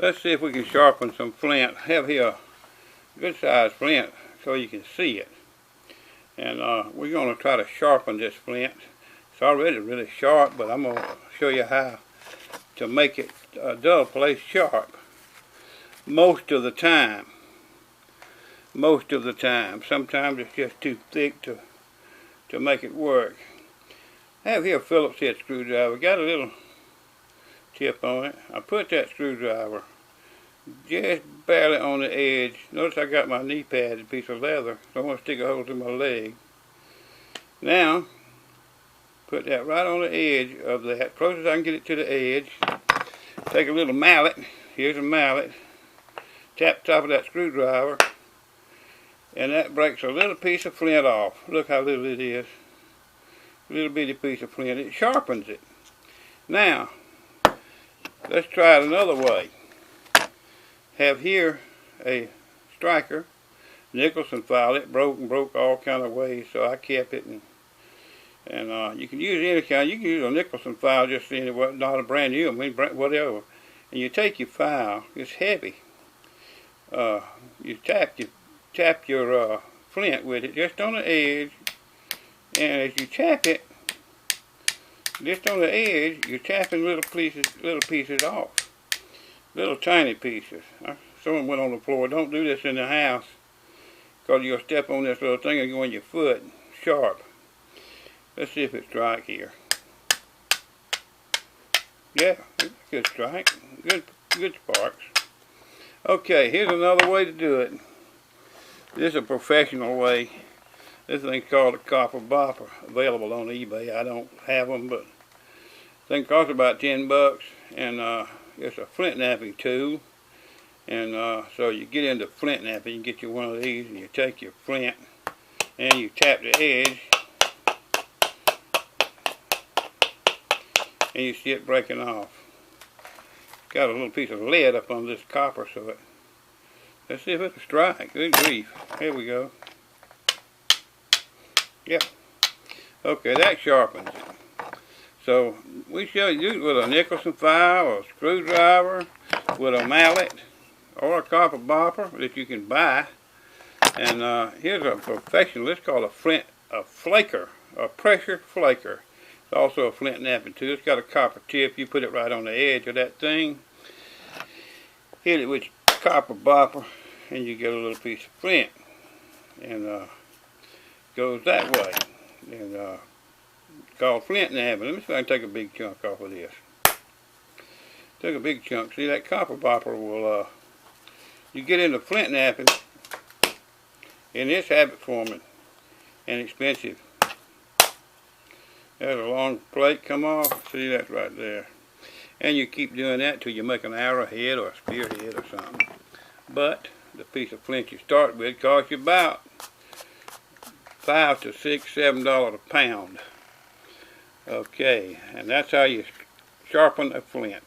Let's see if we can sharpen some flint. I have here a good sized flint so you can see it. And we're going to try to sharpen this flint. It's already really sharp, but I'm going to show you how to make it a dull place sharp. Most of the time. Sometimes it's just too thick to make it work. I have here a Phillips head screwdriver. Got a little tip on it. I put that screwdriver just barely on the edge. Notice I got my knee pad, a piece of leather. So I want to stick a hole through my leg. Now, put that right on the edge of that, close as I can get it to the edge. Take a little mallet. Here's a mallet. Tap the top of that screwdriver, and that breaks a little piece of flint off. Look how little it is. A little bitty piece of flint. It sharpens it. Now, let's try it another way. Have here a striker, Nicholson file. It broke all kind of ways, so I kept it. And you can use any kind. You can use a Nicholson file, just anyway, not a brand new. I mean, whatever. And you take your file. It's heavy. You tap your flint with it just on the edge, and as you tap it, just on the edge, you're tapping little pieces off. Little tiny pieces. Someone went on the floor. Don't do this in the house, because you'll step on this little thing and go in your foot. Sharp. Let's see if it strikes here. Yeah, it's a good strike. Good sparks. Okay, here's another way to do it. This is a professional way. This thing's called a copper bopper, available on eBay. I don't have them, but this thing costs about $10, and it's a flint knapping tool. And so you get into flint knapping, you get you one of these, and you take your flint and you tap the edge, and you see it breaking off. Got a little piece of lead up on this copper, so let's see if it'll strike. Good grief. Here we go. Yeah. Okay, that sharpens it. So we show you with a Nicholson file or a screwdriver, with a mallet, or a copper bopper that you can buy. And here's a professional. It's called a flaker, a pressure flaker. It's also a flint knapping tool. It's got a copper tip. You put it right on the edge of that thing. Hit it with your copper bopper, and you get a little piece of flint. And goes that way. And it's called flint knapping. Let me see if I can take a big chunk off of this. Take a big chunk. See, that copper bopper will, you get into flint knapping, and it's habit forming and expensive. There's a long plate come off. See, that's right there. And you keep doing that till you make an arrowhead or a spearhead or something. But the piece of flint you start with costs you about $5 to $6, $7 a pound. Okay, and that's how you sharpen a flint.